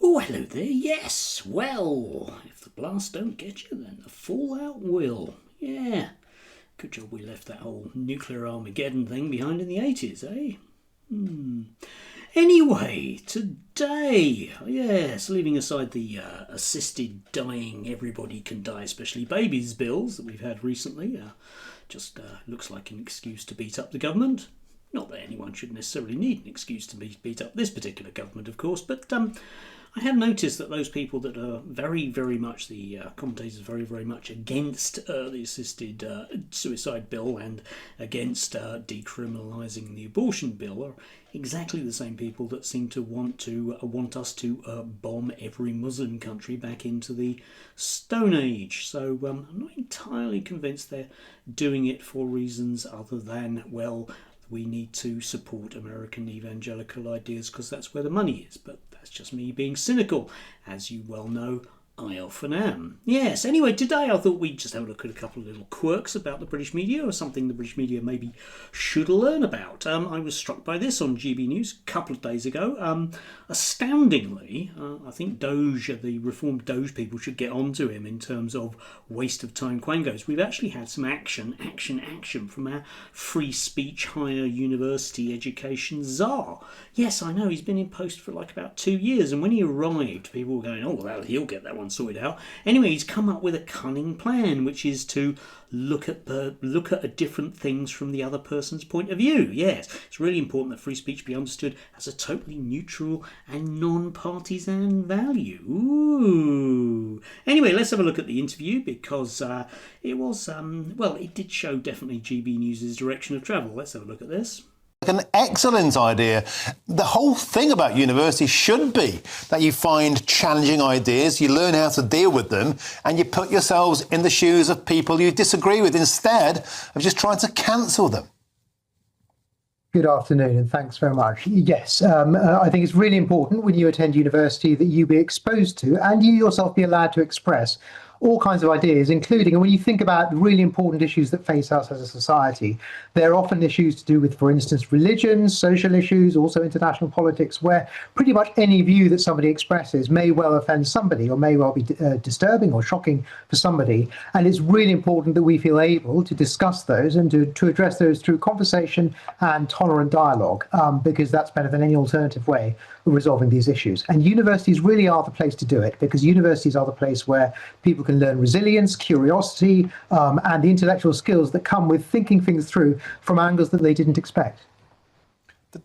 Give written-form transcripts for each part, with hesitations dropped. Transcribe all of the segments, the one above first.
Oh, hello there. Yes, well, if the blast don't get you, then the fallout will. Yeah. Good job we left that whole nuclear Armageddon thing behind in the 80s, eh? Anyway, today, yes, leaving aside the assisted dying, everybody can die, especially babies bills that we've had recently, just looks like an excuse to beat up the government. Not that anyone should necessarily need an excuse to beat up this particular government, of course, but I have noticed that those people that are very, very much, the commentators very, very much against the assisted suicide bill and against decriminalising the abortion bill are exactly the same people that seem to want us to bomb every Muslim country back into the Stone Age. So I'm not entirely convinced they're doing it for reasons other than, well, we need to support American evangelical ideas because that's where the money is. But that's just me being cynical. As you well know, I often am. Yes, anyway, today I thought we'd just have a look at a couple of little quirks about the British media, or something the British media maybe should learn about. I was struck by this on GB News a couple of days ago. Astoundingly, I think Doge, the reformed Doge people, should get onto him in terms of waste of time quangos. We've actually had some action from our free speech higher university education czar. Yes, I know, he's been in post for like about 2 years, and when he arrived, people were going, oh, well, he'll get that one sorted out. Anyway, he's come up with a cunning plan, which is to look at different things from the other person's point of view. Yes, it's really important that free speech be understood as a totally neutral and non-partisan value. Ooh. Anyway, let's have a look at the interview because it was, it did show definitely GB News' direction of travel. Let's have a look at this. An excellent idea. The whole thing about university should be that you find challenging ideas, you learn how to deal with them, and you put yourselves in the shoes of people you disagree with instead of just trying to cancel them. Good afternoon, and thanks very much. Yes, I think it's really important when you attend university that you be exposed to and you yourself be allowed to express all kinds of ideas, including, and when you think about the really important issues that face us as a society, they're often issues to do with, for instance, religion, social issues, also international politics, where pretty much any view that somebody expresses may well offend somebody or may well be disturbing or shocking for somebody. And it's really important that we feel able to discuss those and to address those through conversation and tolerant dialogue, because that's better than any alternative way of resolving these issues. And universities really are the place to do it, because universities are the place where people can learn resilience, curiosity, and the intellectual skills that come with thinking things through from angles that they didn't expect.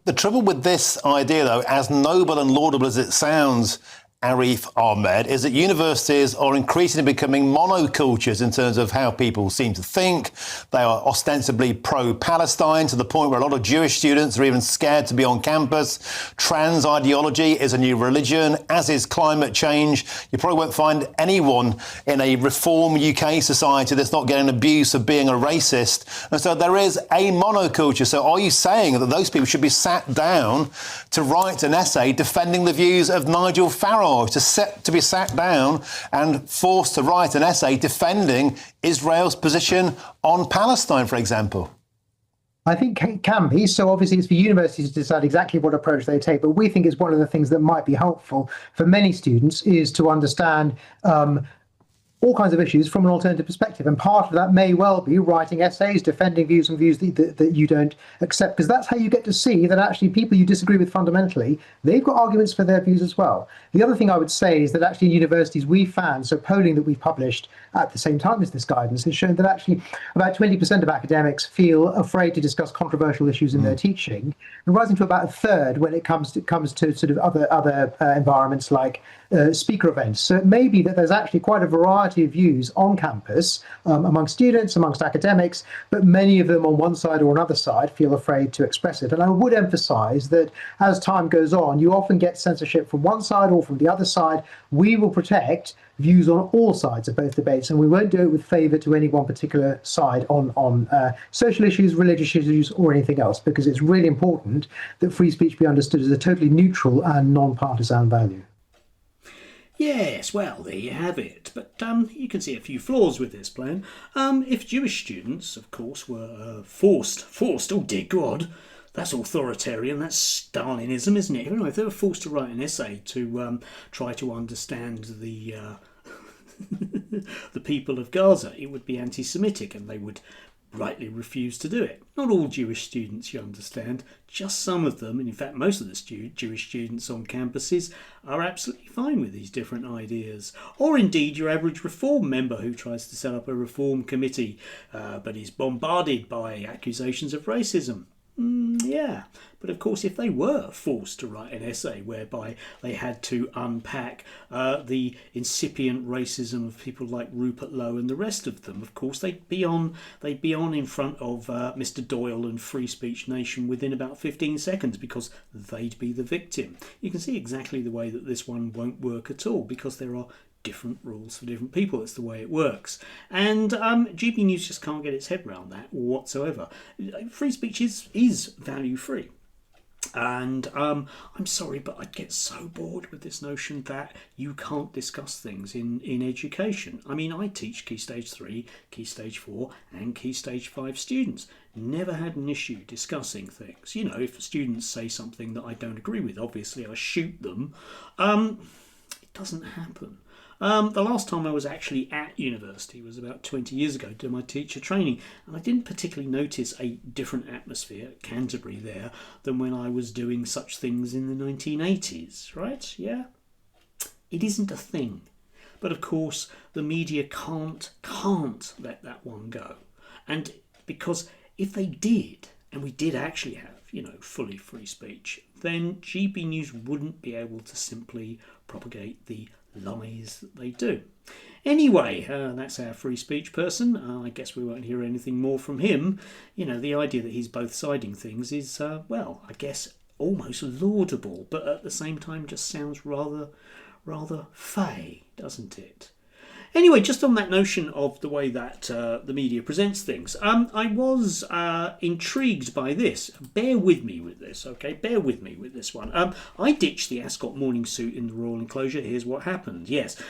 The trouble with this idea, though, as noble and laudable as it sounds, Arif Ahmed, is that universities are increasingly becoming monocultures in terms of how people seem to think. They are ostensibly pro-Palestine to the point where a lot of Jewish students are even scared to be on campus. Trans ideology is a new religion, as is climate change. You probably won't find anyone in a reform UK society that's not getting abuse of being a racist. And so there is a monoculture. So are you saying that those people should be sat down to write an essay defending the views of Nigel Farage? To be sat down and forced to write an essay defending Israel's position on Palestine, for example? I think it can be. So obviously it's for universities to decide exactly what approach they take. But we think it's one of the things that might be helpful for many students is to understand all kinds of issues from an alternative perspective. And part of that may well be writing essays, defending views and views that you don't accept, because that's how you get to see that actually people you disagree with fundamentally, they've got arguments for their views as well. The other thing I would say is that actually in universities we found, so polling that we've published at the same time as this guidance has shown that actually about 20% of academics feel afraid to discuss controversial issues in their teaching, and rising to about a third when it comes to sort of other environments like speaker events. So it may be that there's actually quite a variety of views on campus among students, amongst academics, but many of them on one side or another side feel afraid to express it. And I would emphasize that as time goes on, you often get censorship from one side or from the other side. We will protect views on all sides of both debates, and we won't do it with favour to any one particular side on social issues, religious issues, or anything else, because it's really important that free speech be understood as a totally neutral and non-partisan value. Yes, well, there you have it. But you can see a few flaws with this plan. If Jewish students, of course, were forced, oh dear God, That's authoritarian. That's Stalinism, isn't it? You know, if they were forced to write an essay to try to understand the the people of Gaza, it would be anti-Semitic, and they would rightly refuse to do it. Not all Jewish students, you understand, just some of them, and in fact most of the Jewish students on campuses are absolutely fine with these different ideas. Or indeed your average reform member who tries to set up a reform committee but is bombarded by accusations of racism. Yeah, but of course if they were forced to write an essay whereby they had to unpack the incipient racism of people like Rupert Lowe and the rest of them, of course they'd be on in front of Mr. Doyle and Free Speech Nation within about 15 seconds because they'd be the victim. You can see exactly the way that this one won't work at all because there are different rules for different people. It's the way it works. And GB News just can't get its head around that whatsoever. Free speech is value free. And I'm sorry, but I'd get so bored with this notion that you can't discuss things in education. I mean, I teach Key Stage 3, Key Stage 4 and Key Stage 5 students. Never had an issue discussing things. You know, if students say something that I don't agree with, obviously I shoot them. It doesn't happen. The last time I was actually at university was about 20 years ago doing my teacher training, and I didn't particularly notice a different atmosphere at Canterbury there than when I was doing such things in the 1980s, right? Yeah? It isn't a thing. But of course, the media can't let that one go. And because if they did, and we did actually have, you know, fully free speech, then GB News wouldn't be able to simply propagate the lies that they do. Anyway, that's our free speech person. I guess we won't hear anything more from him. You know, the idea that he's both-siding things is, well, I guess almost laudable, but at the same time just sounds rather fey, doesn't it? Anyway, just on that notion of the way that the media presents things, I was intrigued by this. Bear with me with this, okay? Bear with me with this one. I ditched the ascot morning suit in the royal enclosure. Here's what happened. Yes,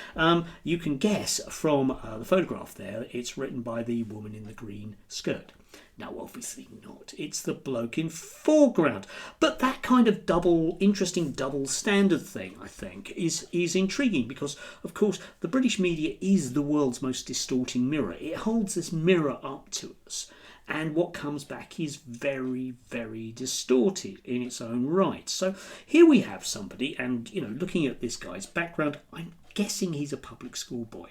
you can guess from the photograph there, it's written by the woman in the green skirt. Now, obviously not. It's the bloke in foreground. But that kind of interesting double standard thing, I think, is intriguing because, of course, the British media is the world's most distorting mirror. It holds this mirror up to us. And what comes back is very, very distorted in its own right. So here we have somebody, and, you know, looking at this guy's background, I'm guessing he's a public school boy.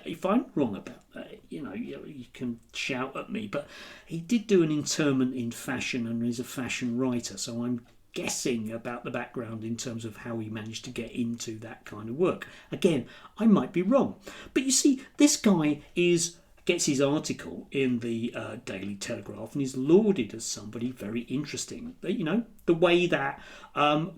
If I'm wrong about that, you know, you can shout at me, but he did do an interment in fashion and is a fashion writer, so I'm guessing about the background in terms of how he managed to get into that kind of work. Again, I might be wrong. But you see, this guy gets his article in the Daily Telegraph and is lauded as somebody very interesting. You know, the way that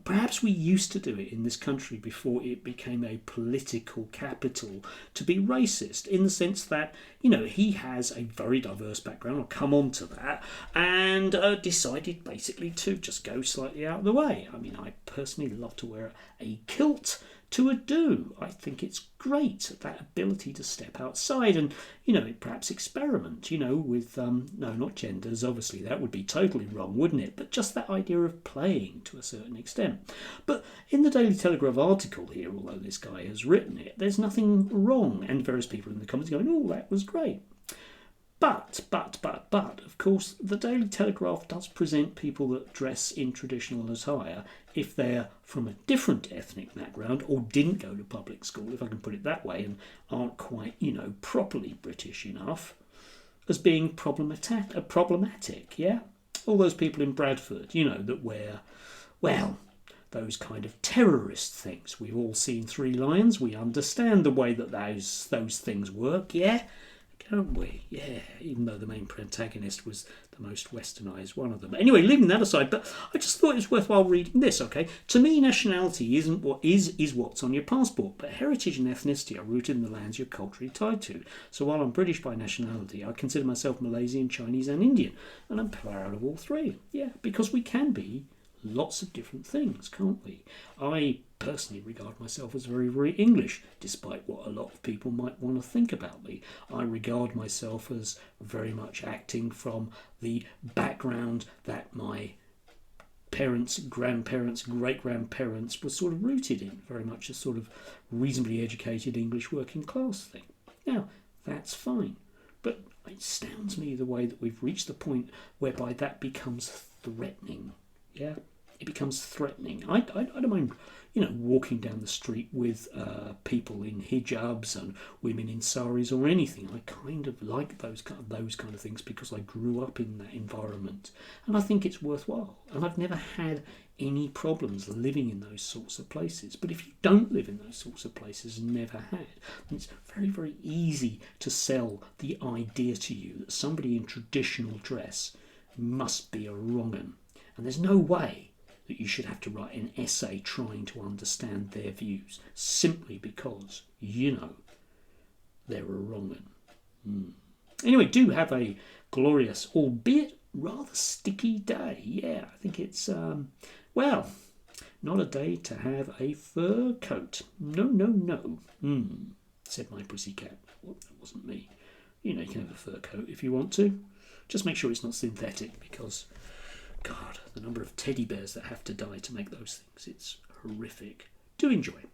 perhaps we used to do it in this country before it became a political capital to be racist, in the sense that, you know, he has a very diverse background, I'll come on to that, and decided basically to just go slightly out of the way. I mean, I personally love to wear a kilt to a do. I think it's great, that ability to step outside and, you know, perhaps experiment, you know, with, no, not genders, obviously that would be totally wrong, wouldn't it? But just that idea of playing to a certain extent. But in the Daily Telegraph article here, although this guy has written it, there's nothing wrong, and various people in the comments going, oh, that was great. But, of course, the Daily Telegraph does present people that dress in traditional attire if they're from a different ethnic background or didn't go to public school, if I can put it that way, and aren't quite, you know, properly British enough, as being problematic, yeah? All those people in Bradford, you know, that wear, well, those kind of terrorist things. We've all seen Three Lions. We understand the way that those things work, yeah? Don't we? Yeah, even though the main protagonist was the most westernised one of them. Anyway, leaving that aside, but I just thought it was worthwhile reading this, okay? To me, nationality isn't what is what's on your passport, but heritage and ethnicity are rooted in the lands you're culturally tied to. So while I'm British by nationality, I consider myself Malaysian, Chinese and Indian, and I'm proud of all three. Yeah, because we can be lots of different things, can't we? I personally regard myself as very, very English, despite what a lot of people might want to think about me. I regard myself as very much acting from the background that my parents, grandparents, great-grandparents were sort of rooted in, very much a sort of reasonably educated English working class thing. Now, that's fine, but it astounds me the way that we've reached the point whereby that becomes threatening. Yeah, it becomes threatening. I don't mind, walking down the street with people in hijabs and women in saris or anything. I kind of like those kind of things because I grew up in that environment, and I think it's worthwhile. And I've never had any problems living in those sorts of places. But if you don't live in those sorts of places and never had, then it's very, very easy to sell the idea to you that somebody in traditional dress must be a wrong 'un. And there's no way that you should have to write an essay trying to understand their views simply because they're a wrong 'un. Anyway, do have a glorious, albeit rather sticky day. Yeah, I think it's not a day to have a fur coat. No. Said my pussycat. Well, that wasn't me. You can have a fur coat if you want to. Just make sure it's not synthetic, because God, the number of teddy bears that have to die to make those things, it's horrific. Do enjoy.